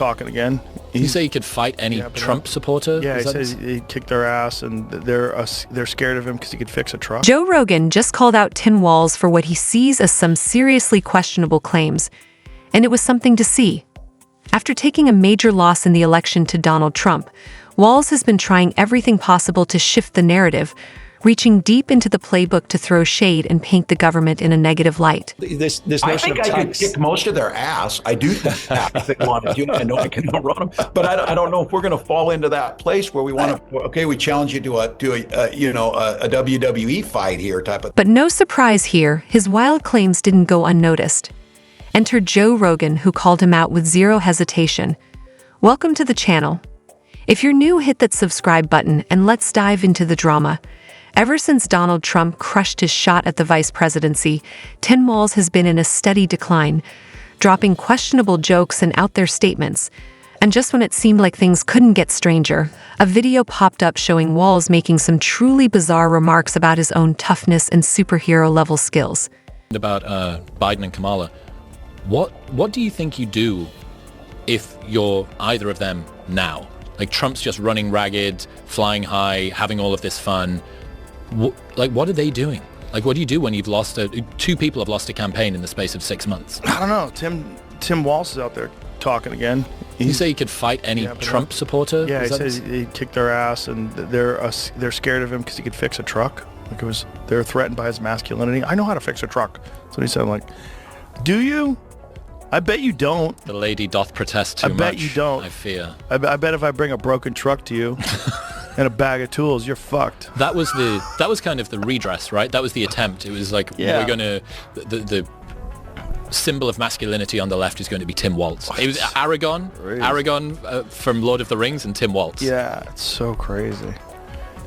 talking again. You say he could fight any Trump supporter? Yeah, he says he kicked their ass, and they're scared of him because he could fix a truck. Joe Rogan just called out Tim Walz for what he sees as some seriously questionable claims, and it was something to see. After taking a major loss in the election to Donald Trump, Walz has been trying everything possible to shift the narrative, reaching deep into the playbook to throw shade and paint the government in a negative light. This I think I could kick most of their ass. I do think that if they wanted to. I know I can outrun them, but I don't know if we're going to fall into that place where we want to. Okay, we challenge you to a WWE fight here type of. But no surprise here, his wild claims didn't go unnoticed. Enter Joe Rogan, who called him out with zero hesitation. Welcome to the channel. If you're new, hit that subscribe button and let's dive into the drama. Ever since Donald Trump crushed his shot at the vice presidency, Tim Walz has been in a steady decline, dropping questionable jokes and out there statements. And just when it seemed like things couldn't get stranger, a video popped up showing Walz making some truly bizarre remarks about his own toughness and superhero-level skills. About Biden and Kamala, what do you think you do if you're either of them now? Like, Trump's just running ragged, flying high, having all of this fun. What are they doing? Like, what do you do when you've lost two people have lost a campaign in the space of 6 months? I don't know. Tim Walz is out there talking again. You say he could fight any Trump supporter? Yeah, he says he kicked their ass, and they're scared of him because he could fix a truck. Like, they're threatened by his masculinity. I know how to fix a truck. That's what he said. I'm like, do you? I bet you don't. The lady doth protest too much. I bet you don't. I fear. I bet if I bring a broken truck to you and a bag of tools, you're fucked. That was kind of the redress, right? That was the attempt. It was like, we're gonna the symbol of masculinity on the left is going to be Tim Walz. It was Aragorn from Lord of the Rings, and Tim Walz. Yeah, it's so crazy.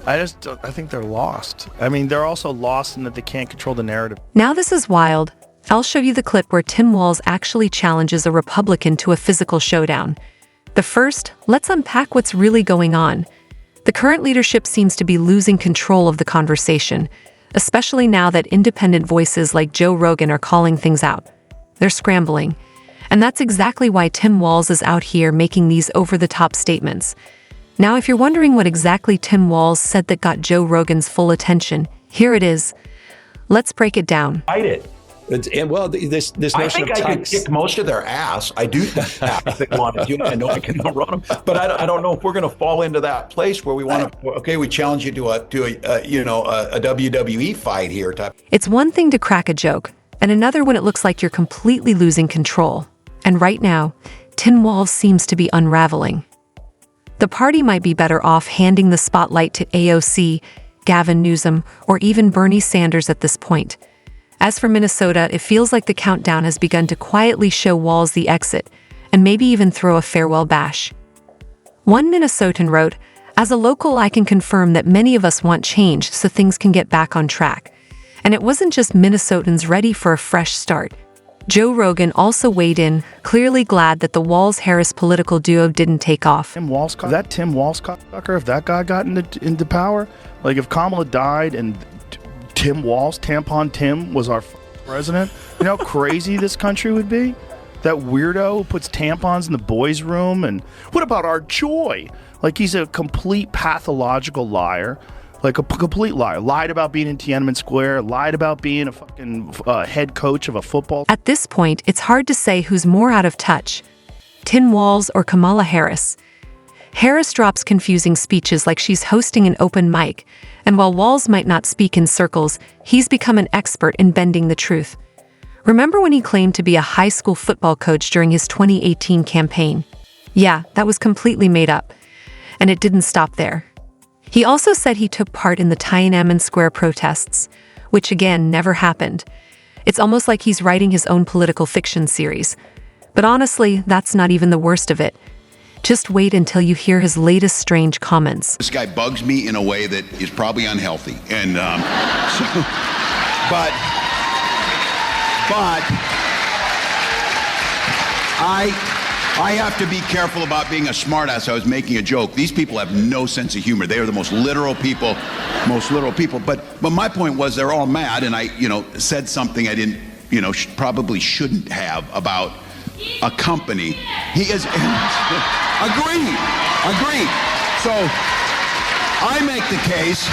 I think they're lost. I mean, they're also lost in that they can't control the narrative. Now this is wild. I'll show you the clip where Tim Walz actually challenges a Republican to a physical showdown. But first, let's unpack what's really going on. The current leadership seems to be losing control of the conversation, especially now that independent voices like Joe Rogan are calling things out. They're scrambling. And that's exactly why Tim Walz is out here making these over-the-top statements. Now, if you're wondering what exactly Tim Walz said that got Joe Rogan's full attention, here it is. Let's break it down. Fight it. And well, this notion I think I could kick most of their ass. I do think that if they wanted to. I know I can outrun them, but I don't know if we're going to fall into that place where we want to. Okay, we challenge you to a WWE fight here type. It's one thing to crack a joke, and another when it looks like you're completely losing control. And right now, Tim Walz seems to be unraveling. The party might be better off handing the spotlight to AOC, Gavin Newsom, or even Bernie Sanders at this point. As for Minnesota, it feels like the countdown has begun to quietly show Walz the exit, and maybe even throw a farewell bash. One Minnesotan wrote, "As a local, I can confirm that many of us want change so things can get back on track." And it wasn't just Minnesotans ready for a fresh start. Joe Rogan also weighed in, clearly glad that the Walz-Harris political duo didn't take off. Tim Walz, that Tim Walz cocker, if that guy got into power, like if Kamala died and Tim Walz, Tampon Tim, was our president, you know how crazy this country would be? That weirdo who puts tampons in the boys' room, and what about our joy? Like, he's a complete pathological liar. Like a complete liar. Lied about being in Tiananmen Square, lied about being a fucking head coach of a football. At this point, it's hard to say who's more out of touch, Tim Walz or Kamala Harris. Harris drops confusing speeches like she's hosting an open mic, and while Walz might not speak in circles, he's become an expert in bending the truth. Remember when he claimed to be a high school football coach during his 2018 campaign? Yeah, that was completely made up. And it didn't stop there. He also said he took part in the Tiananmen Square protests, which again never happened. It's almost like he's writing his own political fiction series. But honestly, that's not even the worst of it. Just wait until you hear his latest strange comments. This guy bugs me in a way that is probably unhealthy. And but I have to be careful about being a smartass. I was making a joke. These people have no sense of humor. They are the most literal people. But my point was they're all mad, and I, said something I didn't, probably shouldn't have about a company. He is agreed. So I make the case.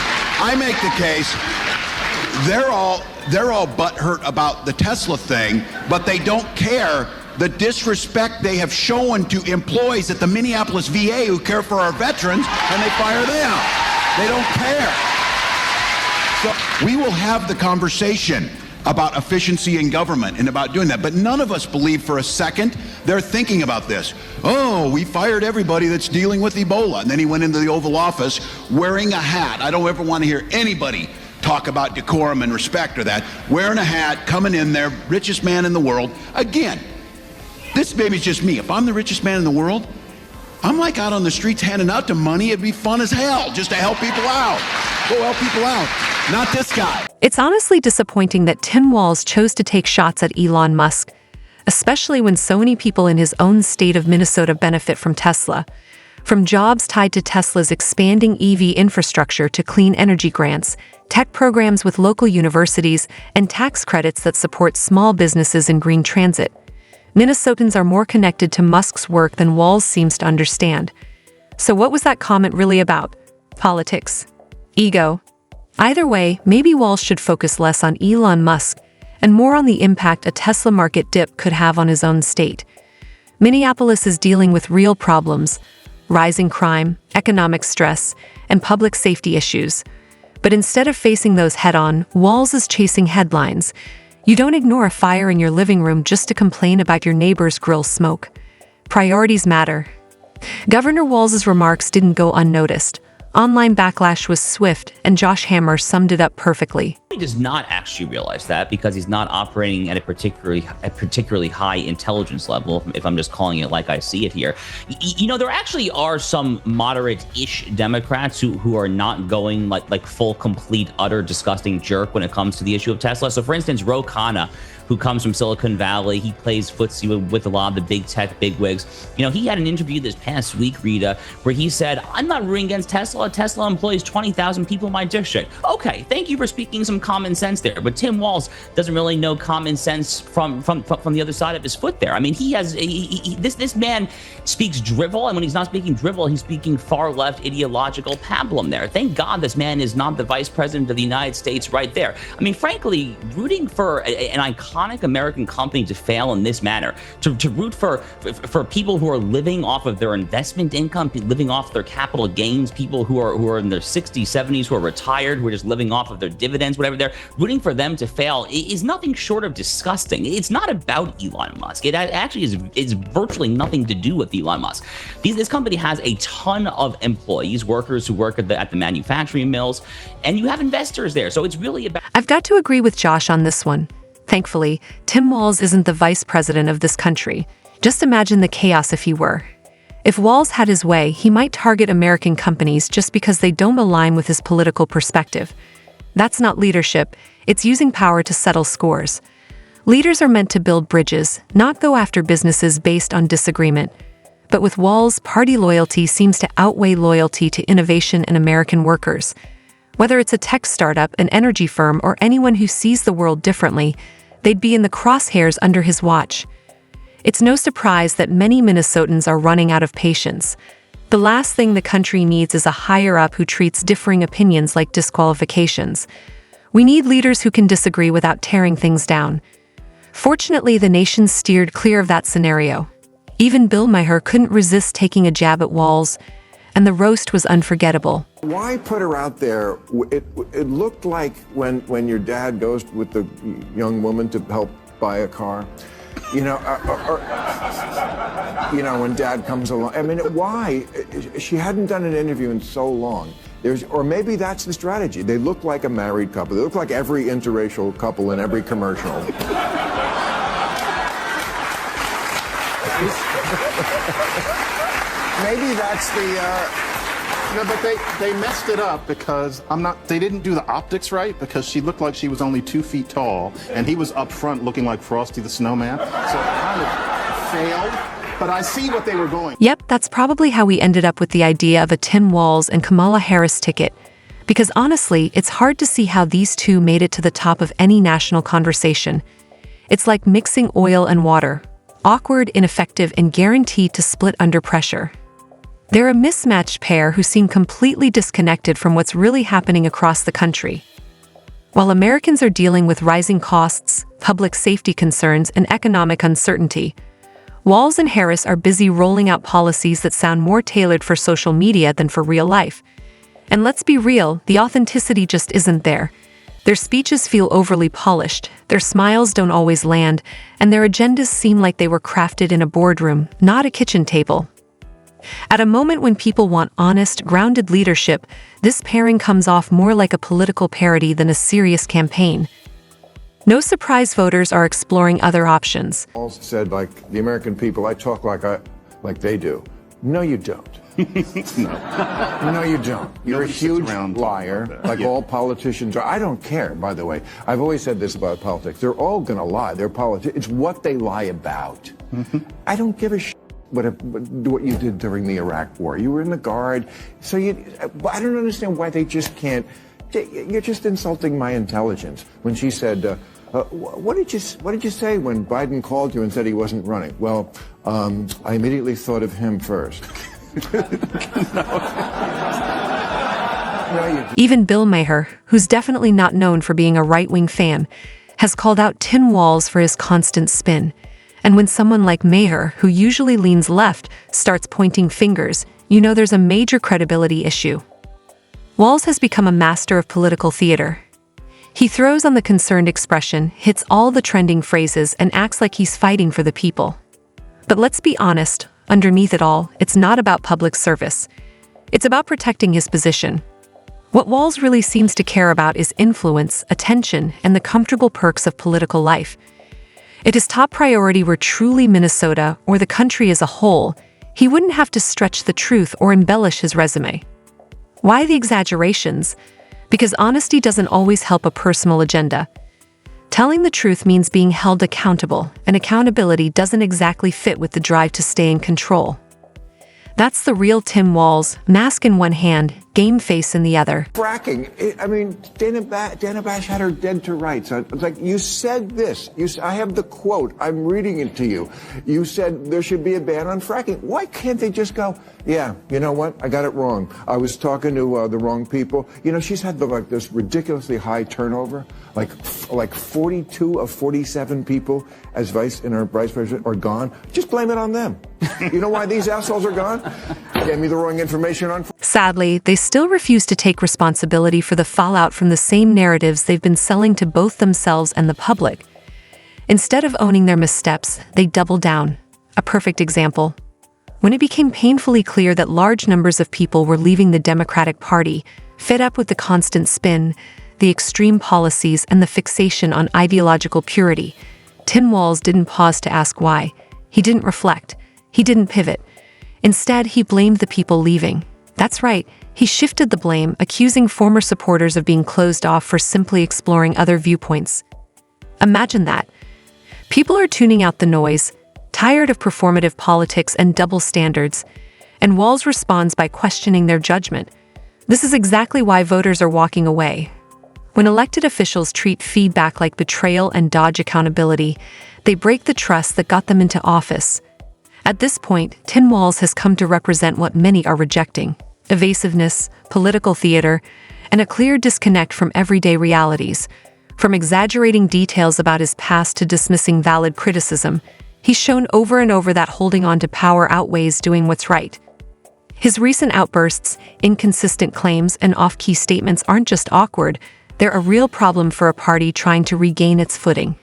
They're all butthurt about the Tesla thing, but they don't care the disrespect they have shown to employees at the Minneapolis VA who care for our veterans, and they fire them. They don't care. So we will have the conversation about efficiency in government and about doing that, but none of us believe for a second they're thinking about this. Oh, we fired everybody that's dealing with Ebola. And then he went into the Oval Office wearing a hat. I don't ever want to hear anybody talk about decorum and respect or that. Wearing a hat, coming in there, richest man in the world. Again, this maybe's just me. If I'm the richest man in the world, I'm like out on the streets handing out the money. It'd be fun as hell just to help people out. Go help people out. Not this guy. It's honestly disappointing that Tim Walz chose to take shots at Elon Musk, especially when so many people in his own state of Minnesota benefit from Tesla. From jobs tied to Tesla's expanding EV infrastructure to clean energy grants, tech programs with local universities, and tax credits that support small businesses and green transit. Minnesotans are more connected to Musk's work than Walz seems to understand. So what was that comment really about? Politics? Ego? Either way, maybe Walz should focus less on Elon Musk and more on the impact a Tesla market dip could have on his own state. Minneapolis is dealing with real problems: rising crime, economic stress, and public safety issues. But instead of facing those head-on, Walz is chasing headlines. You don't ignore a fire in your living room just to complain about your neighbor's grill smoke. Priorities matter. Governor Walz's remarks didn't go unnoticed. Online backlash was swift, and Josh Hammer summed it up perfectly. He does not actually realize that because he's not operating at a particularly high intelligence level, if I'm just calling it like I see it here. You know, there actually are some moderate-ish Democrats who are not going like full, complete, utter, disgusting jerk when it comes to the issue of Tesla. So, for instance, Rogan, who comes from Silicon Valley, he plays footsie with a lot of the big tech bigwigs. You know, he had an interview this past week, Rita, where he said, "I'm not rooting against Tesla. Tesla employs 20,000 people in my district." Okay, thank you for speaking some common sense there. But Tim Walz doesn't really know common sense from the other side of his foot there. I mean, this man speaks drivel, and when he's not speaking drivel, he's speaking far left ideological pablum there. Thank God this man is not the vice president of the United States right there. I mean, frankly, rooting for an iconic American company to fail in this manner, to root for people who are living off of their investment income, living off their capital gains, people who are in their 60s, 70s, who are retired, who are just living off of their dividends, whatever they're rooting for them to fail is nothing short of disgusting. It's not about Elon Musk. It actually is virtually nothing to do with Elon Musk. This company has a ton of employees, workers who work at the manufacturing mills, and you have investors there. So it's really about... I've got to agree with Josh on this one. Thankfully, Tim Walz isn't the vice president of this country. Just imagine the chaos if he were. If Walz had his way, he might target American companies just because they don't align with his political perspective. That's not leadership. It's using power to settle scores. Leaders are meant to build bridges, not go after businesses based on disagreement. But with Walz, party loyalty seems to outweigh loyalty to innovation and American workers. Whether it's a tech startup, an energy firm, or anyone who sees the world differently, they'd be in the crosshairs under his watch. It's no surprise that many Minnesotans are running out of patience. The last thing the country needs is a higher-up who treats differing opinions like disqualifications. We need leaders who can disagree without tearing things down. Fortunately, the nation steered clear of that scenario. Even Bill Maher couldn't resist taking a jab at Walz, and the roast was unforgettable. Why put her out there? It looked like when your dad goes with the young woman to help buy a car, you know, when dad comes along. I mean, why? She hadn't done an interview in so long. Or maybe that's the strategy. They look like a married couple. They look like every interracial couple in every commercial. Maybe that's the, no, but they messed it up because they didn't do the optics right because she looked like she was only 2 feet tall and he was up front looking like Frosty the Snowman. So it kind of failed, but I see what they were going. Yep, that's probably how we ended up with the idea of a Tim Walz and Kamala Harris ticket. Because honestly, it's hard to see how these two made it to the top of any national conversation. It's like mixing oil and water. awkward, ineffective, and guaranteed to split under pressure. They're a mismatched pair who seem completely disconnected from what's really happening across the country. While Americans are dealing with rising costs, public safety concerns, and economic uncertainty, Walz and Harris are busy rolling out policies that sound more tailored for social media than for real life. And let's be real, the authenticity just isn't there. Their speeches feel overly polished, their smiles don't always land, and their agendas seem like they were crafted in a boardroom, not a kitchen table. At a moment when people want honest, grounded leadership, this pairing comes off more like a political parody than a serious campaign. No surprise voters are exploring other options. Walz said, like the American people, I talk like they do. No, you don't. No, you don't. You're a huge liar, like all politicians are. I don't care, by the way. I've always said this about politics. They're all going to lie. They're politics. It's what they lie about. I don't give a shit what you did during the Iraq War. You were in the Guard. So I don't understand why they just can't. You're just insulting my intelligence. When she said, what did you say when Biden called you and said he wasn't running? Well, I immediately thought of him first. Even Bill Maher, who's definitely not known for being a right-wing fan, has called out Tim Walz for his constant spin. And when someone like Maher, who usually leans left, starts pointing fingers, you know there's a major credibility issue. Walz has become a master of political theater. He throws on the concerned expression, hits all the trending phrases, and acts like he's fighting for the people. But let's be honest, underneath it all, it's not about public service. It's about protecting his position. What Walz really seems to care about is influence, attention, and the comfortable perks of political life. If his top priority were truly Minnesota or the country as a whole, he wouldn't have to stretch the truth or embellish his resume. Why the exaggerations? Because honesty doesn't always help a personal agenda. Telling the truth means being held accountable, and accountability doesn't exactly fit with the drive to stay in control. That's the real Tim Walz, mask in one hand, game face in the other. Fracking. I mean, Dana Bash had her dead to rights. It's like, you said this. I have the quote. I'm reading it to you. You said there should be a ban on fracking. Why can't they just go, yeah, you know what? I got it wrong. I was talking to the wrong people. You know, she's had this ridiculously high turnover. Like 42 of 47 people as vice president are gone. Just blame it on them. You know why these assholes are gone? Gave me the wrong information on. Sadly, they still refuse to take responsibility for the fallout from the same narratives they've been selling to both themselves and the public. Instead of owning their missteps, they double down. A perfect example. When it became painfully clear that large numbers of people were leaving the Democratic Party, fed up with the constant spin, the extreme policies, and the fixation on ideological purity, Tim Walz didn't pause to ask why. He didn't reflect. He didn't pivot. Instead, he blamed the people leaving. That's right, he shifted the blame, accusing former supporters of being closed off for simply exploring other viewpoints. Imagine that. People are tuning out the noise, tired of performative politics and double standards, and Walz responds by questioning their judgment. This is exactly why voters are walking away. When elected officials treat feedback like betrayal and dodge accountability, they break the trust that got them into office. At this point, Tim Walz has come to represent what many are rejecting: evasiveness, political theater, and a clear disconnect from everyday realities. From exaggerating details about his past to dismissing valid criticism, he's shown over and over that holding on to power outweighs doing what's right. His recent outbursts, inconsistent claims, and off-key statements aren't just awkward, they're a real problem for a party trying to regain its footing.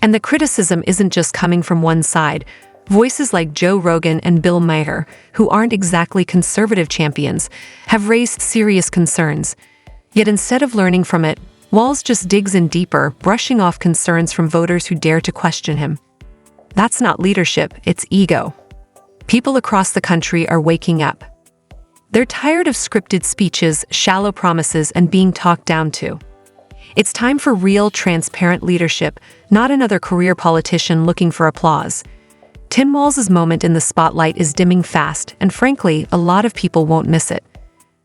And the criticism isn't just coming from one side. Voices like Joe Rogan and Bill Maher, who aren't exactly conservative champions, have raised serious concerns. Yet instead of learning from it, Walz just digs in deeper, brushing off concerns from voters who dare to question him. That's not leadership, it's ego. People across the country are waking up. They're tired of scripted speeches, shallow promises, and being talked down to. It's time for real, transparent leadership, not another career politician looking for applause. Tim Walz's moment in the spotlight is dimming fast, and frankly, a lot of people won't miss it.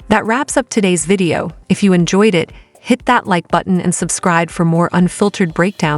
That wraps up today's video. If you enjoyed it, hit that like button and subscribe for more unfiltered breakdowns.